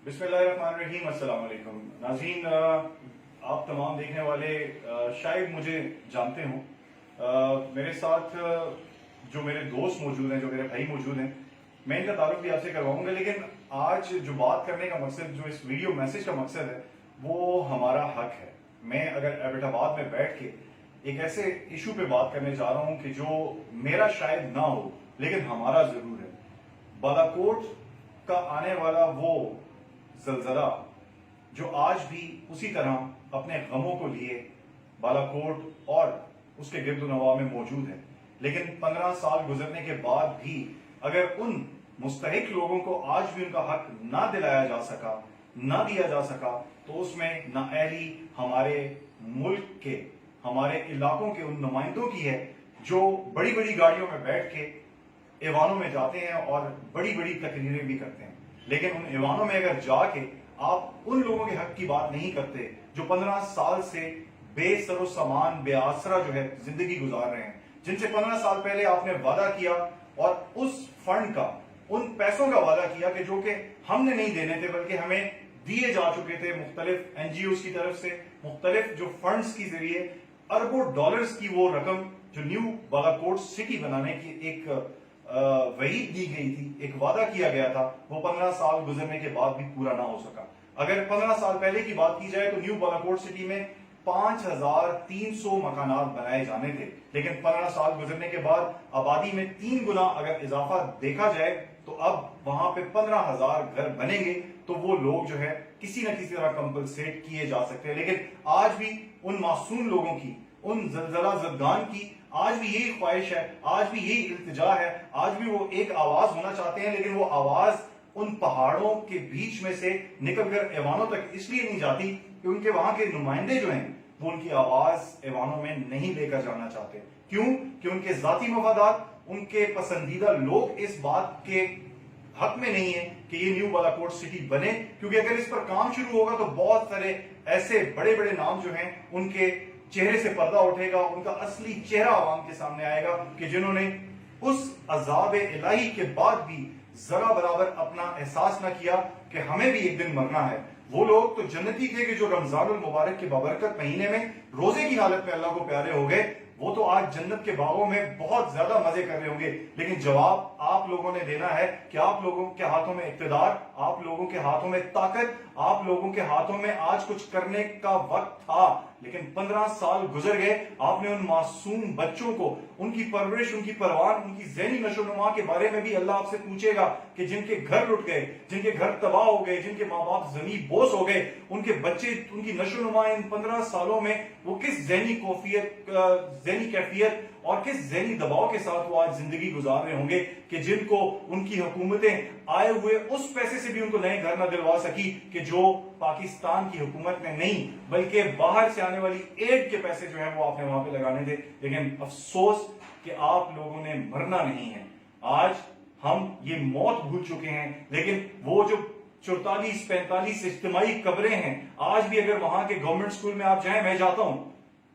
बिस्मिल्लाहिर्रहमानिर्रहीम। अस्सलाम वालेकुम नाज़रीन, आप तमाम देखने वाले शायद मुझे जानते हो। मेरे साथ जो मेरे दोस्त मौजूद हैं, जो मेरे भाई मौजूद हैं, मैं इनका तारुफ भी आपसे करवाऊंगा। लेकिन आज जो बात करने का मकसद, जो इस वीडियो मैसेज का मकसद है, वो हमारा हक है। मैं अगर एबटाबाद में बैठ के एक ऐसे इशू पे बात करने जा रहा हूं कि जो मेरा शायद ना हो लेकिन हमारा जरूर है। बालाकोट का आने वाला वो जलजला जो आज भी उसी तरह अपने गमों को लिए बालाकोट और उसके गिरदोनवा में मौजूद है। लेकिन 15 साल गुजरने के बाद भी अगर उन मुस्तहिक लोगों को आज भी उनका हक ना दिलाया जा सका, ना दिया जा सका, तो उसमें नाअहली हमारे मुल्क के, हमारे इलाकों के उन नुमाइंदों की है जो बड़ी बड़ी गाड़ियों में बैठ के ऐवानों में जाते हैं और बड़ी बड़ी तकरीरें भी करते हैं। लेकिन उन ऐवानों में अगर जाके आप उन लोगों के हक की बात नहीं करते जो 15 साल से बेसरो सामान बेआसरा जो है जिंदगी गुजार रहे हैं, जिनसे 15 साल पहले आपने वादा किया और उस फंड का, उन पैसों का वादा किया कि जो कि हमने नहीं देने थे बल्कि हमें दिए जा चुके थे मुख्तलिफ एनजीओ की तरफ से, मुख्तलिफ जो फंड्स के जरिए अरबों डॉलर्स की वो रकम जो न्यू बालाकोट सिटी बनाने की एक वहीद दी गई थी, एक वादा किया गया था, वो 15 साल गुजरने के बाद भी पूरा ना हो सका। अगर 15 साल पहले की बात की जाए तो न्यू बालाकोट सिटी में 5300 मकानात बनाए जाने थे। लेकिन 15 साल गुजरने के बाद आबादी में 3 गुना अगर इजाफा देखा जाए तो अब वहां पे 15,000 घर बनेंगे। तो वो लोग जो है किसी न किसी तरह कंपलसेट किए जा सकते हैं। लेकिन आज भी उन मासूम लोगों की, उन जलजला जदगान की आज भी यही ख्वाहिश है, आज भी यही इल्तिजा है, आज भी वो एक आवाज होना चाहते हैं। लेकिन वो आवाज उन पहाड़ों के बीच में से निकलकर ऐवानों तक इसलिए नहीं जाती कि उनके वहां के नुमाइंदे जो हैं वो उनकी आवाज ऐवानों में नहीं लेकर जाना चाहते। क्यों? कि उनके जाती मफादात, उनके पसंदीदा लोग इस बात के हक में नहीं है कि ये न्यू बालाकोट सिटी बने। क्योंकि अगर इस पर काम शुरू होगा तो बहुत सारे ऐसे बड़े बड़े नाम जो हैं उनके चेहरे से पर्दा उठेगा, उनका असली चेहरा आवाम के सामने आएगा कि जिन्होंने उस अजाब इलाही के बाद भी जरा बराबर अपना एहसास न किया कि हमें भी एक दिन मरना है। वो लोग तो जन्नती थे कि जो रमजानुल मुबारक के बाबरकत महीने में रोजे की हालत में अल्लाह को प्यारे हो गए, वो तो आज जन्नत के बागों में बहुत ज्यादा मजे कर रहे होंगे। लेकिन जवाब आप लोगों ने देना है कि आप लोगों के हाथों में इक्तदार, आप लोगों के हाथों में ताकत, आप लोगों के हाथों में आज कुछ करने का वक्त था। लेकिन 15 साल गुजर गए, आपने उन मासूम बच्चों को, उनकी परवरिश, उनकी परवान, उनकी ज़हनी नशोनुमा के बारे में भी अल्लाह आपसे पूछेगा कि जिनके घर लुट गए, जिनके घर तबाह हो गए, जिनके माँ बाप जमी बोस हो गए, उनके बच्चे, उनकी नशोनुमा इन 15 सालों में वो किस ज़हनी कैफियत और किस ज़हनी दबाव के साथ वो आज जिंदगी गुजार रहे होंगे कि जिनको उनकी हुकूमतें आए हुए उस पैसे से भी उनको नए घर न दिलवा सकी कि जो पाकिस्तान की हुकूमत ने नहीं बल्कि बाहर से आने वाली एड के पैसे जो है वो आपने वहां पे लगाने थे। लेकिन अफसोस कि आप लोगों ने मरना नहीं है। आज हम ये मौत भूल चुके हैं। लेकिन वो जो 44-45 इज्तिमाई कब्रें हैं, आज भी अगर वहां के गवर्नमेंट स्कूल में आप जाएं, मैं जाता हूं,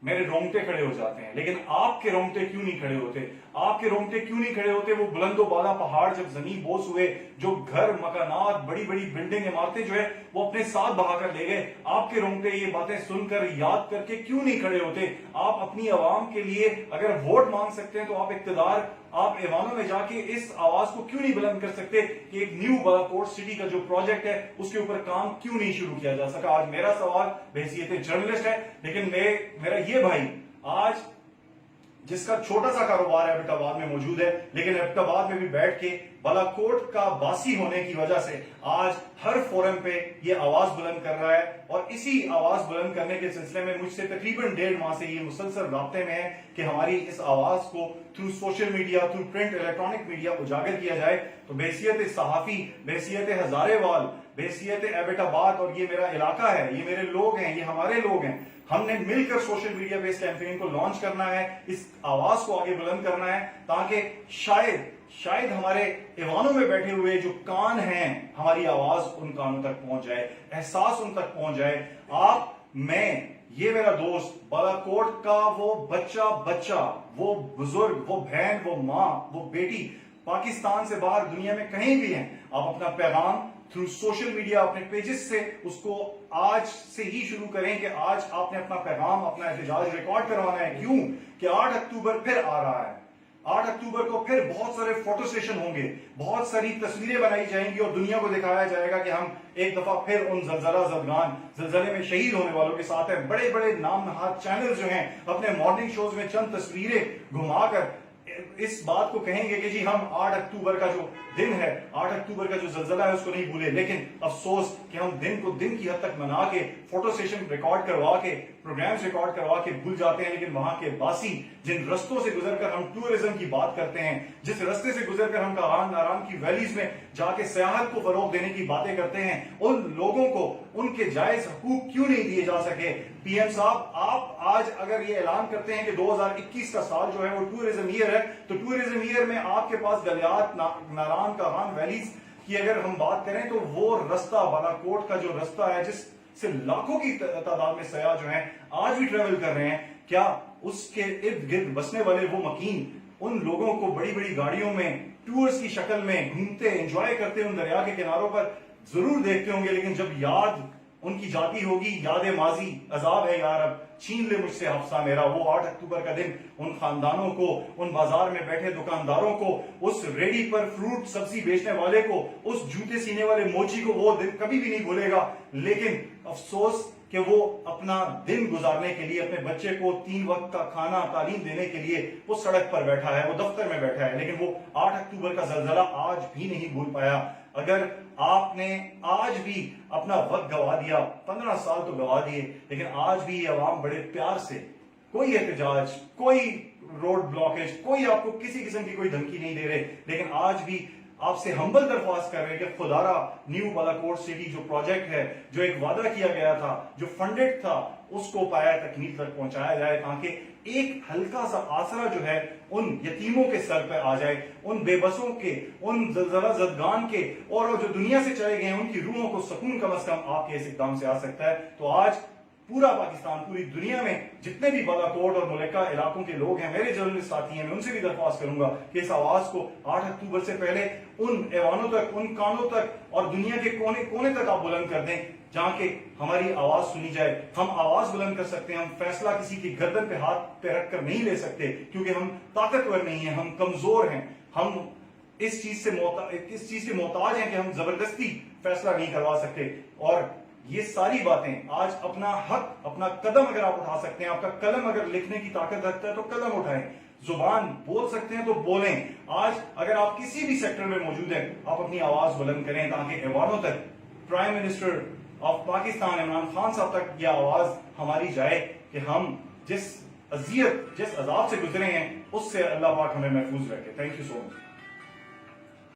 मेरे रोंगटे खड़े हो जाते हैं। लेकिन आपके रोंगटे क्यों नहीं खड़े होते? आपके रोंगटे क्यों नहीं खड़े होते? वो बुलंदो बाला पहाड़ जब जमीन बोस हुए, जो घर, मकानात, बड़ी बड़ी बिल्डिंग, इमारतें जो है वो अपने साथ बहाकर ले गए, आपके रोंगटे ये बातें सुनकर, याद करके क्यों नहीं खड़े होते? आप अपनी आवाम के लिए अगर वोट मांग सकते हैं तो आप इक्तदार, आप ऐवानों में जाके इस आवाज को क्यों नहीं बुलंद कर सकते कि एक न्यू बालाकोट सिटी का जो प्रोजेक्ट है उसके ऊपर काम क्यों नहीं शुरू किया जा सका? आज मेरा सवाल बहैसियत जर्नलिस्ट है। लेकिन मेरा ये भाई आज जिसका छोटा सा कारोबार है एबटाबाद में मौजूद है, लेकिन एबटाबाद में भी बैठ के बालाकोट का बासी होने की वजह से आज हर फोरम पे ये आवाज बुलंद कर रहा है। और इसी आवाज बुलंद करने के सिलसिले में मुझसे तकरीबन 1.5 माह से ये मुसलसल राब्ते में है कि हमारी इस आवाज को through social media, through print, electronic media उजागर किया जाए। तो बहैसियत सहाफी, बहैसियत हजारेवाल, बहैसियत एबटाबाद, और ये मेरा इलाका है, ये मेरे लोग हैं, ये हमारे लोग हैं, हमने मिलकर सोशल मीडिया पे इस कैंपेन को लॉन्च करना है, इस आवाज को आगे बुलंद करना है, ताकि शायद हमारे ऐवानों में बैठे हुए जो कान हैं, हमारी आवाज उन कानों तक पहुंच जाए, एहसास उन तक पहुंच जाए। आप, मैं, ये मेरा दोस्त, बालाकोट का वो बच्चा, वो बुजुर्ग, वो बहन, वो माँ, वो बेटी, पाकिस्तान से बाहर दुनिया में कहीं भी हैं, आप अपना पैगाम थ्रू सोशल मीडिया अपने पेजेस से उसको आज से ही शुरू करें कि आज आपने अपना पैगाम, अपना एहतजाज रिकॉर्ड करवाना है। क्यों कि 8 अक्टूबर फिर आ रहा है। 8 अक्टूबर को फिर बहुत सारे फोटो सेशन होंगे, बहुत सारी तस्वीरें बनाई जाएंगी और दुनिया को दिखाया जाएगा कि हम एक दफा फिर उन जलजला जदगान, जलजले में शहीद होने वालों के साथ हैं। बड़े बड़े नाम नहाद चैनल जो हैं अपने मॉर्निंग शोज में चंद तस्वीरें घुमाकर इस बात को कहेंगे कि जी हम 8 अक्टूबर का जो दिन है, 8 अक्टूबर का जो जलजला है उसको नहीं भूले। लेकिन अफसोस कि हम दिन को दिन की हद तक मना के, फोटो सेशन रिकॉर्ड करवा के, प्रोग्राम्स रिकॉर्ड करवा के भूल जाते हैं। लेकिन वहां के बासी जिन रस्तों से गुजरकर हम टूरिज्म की बात करते हैं, जिस रस्ते से गुजरकर हम कारान नारान की वैलीज में जाके सियाहत को फरोग देने की बातें करते हैं, उन लोगों को उनके जायज हकूक क्यों नहीं दिए जा सके? पीएम साहब, आप आज अगर ये ऐलान करते हैं कि 2021 का साल जो है वो टूरिज्म ईयर है, तो टूरिज्म ईयर में आपके पास गलियात, नारान, कारान वैलीज की अगर हम बात करें तो वो रास्ता, बालाकोट का जो रास्ता है जिससे लाखों की तादाद में सयाह जो हैं आज भी ट्रेवल कर रहे हैं, क्या उसके इर्द गिर्द बसने वाले वो मकीन उन लोगों को बड़ी बड़ी गाड़ियों में टूर्स की शक्ल में घूमते, एंजॉय करते उन दरिया के किनारों पर जरूर देखते होंगे? लेकिन जब याद उनकी जाती होगी, याद माजी, अजाब है यार अब छीन ले मुझसे हफ्सा मेरा, वो 8 अक्टूबर का दिन उन खानदानों को, उन बाजार में बैठे दुकानदारों को, उस रेडी पर फ्रूट सब्जी बेचने वाले को, उस जूते सीने वाले मोची को वो दिन कभी भी नहीं भूलेगा। लेकिन अफसोस कि वो अपना दिन गुजारने के लिए, अपने बच्चे को 3 वक्त का खाना, तालीम देने के लिए वो सड़क पर बैठा है, वो दफ्तर में बैठा है, लेकिन वो 8 अक्टूबर का जलजला आज भी नहीं भूल पाया। अगर आपने आज भी अपना वक्त गवा दिया, 15 साल तो गवा दिए, लेकिन आज भी ये अवाम बड़े प्यार से, कोई एहतजाज, कोई रोड ब्लॉकेज, कोई आपको किसी किस्म की कोई धमकी नहीं दे रहे, लेकिन आज भी आपसे हम्बल दरख्वास्त कर रहे हैं कि खुदारा न्यू बालाकोट सिटी जो प्रोजेक्ट है, जो एक वादा किया गया था, जो फंडेड था, उसको पाया तकमील तक पहुंचाया जाए, ताकि एक हल्का सा आसरा जो है उन यतीमों के सर पे आ जाए, उन बेबसों के, उन जलजला जदगान के, और जो दुनिया से चले गए हैं उनकी रूहों को सुकून कम से कम आपके इस इक़दाम से आ सकता है। तो आज पूरा पाकिस्तान, पूरी दुनिया में जितने भी बालाकोट और मुल्का इलाकों के लोग हैं, मेरे जर्नलिस्ट साथी हैं, मैं उनसे भी दरख्वास्त करूंगा कि इस आवाज को 8 अक्टूबर से पहले उन ऐवानों तक, उन कानों तक और दुनिया के कोने कोने तक आप बुलंद कर दें, जहां के हमारी आवाज सुनी जाए। हम आवाज बुलंद कर सकते हैं, हम फैसला किसी की गर्दन पे हाथ पे रखकर नहीं ले सकते, क्योंकि हम ताकतवर नहीं हैं, हम कमजोर हैं, हम इस चीज के मोहताज हैं कि हम जबरदस्ती फैसला नहीं करवा सकते। और ये सारी बातें आज अपना हक, अपना कदम अगर आप उठा सकते हैं, आपका कलम अगर लिखने की ताकत रखता है तो कलम उठाएं, जुबान बोल सकते हैं तो बोलें। आज अगर आप किसी भी सेक्टर में मौजूद हैं, आप अपनी आवाज बुलंद करें, ताकि ऐवानों तक, prime minister of Pakistan Imran Khan साहब तक यह आवाज हमारी जाए कि हम जिस अजियत, जिस अजाब से गुजरे हैं, उससे अल्लाह पाक हमें महफूज रखे। Thank you so much.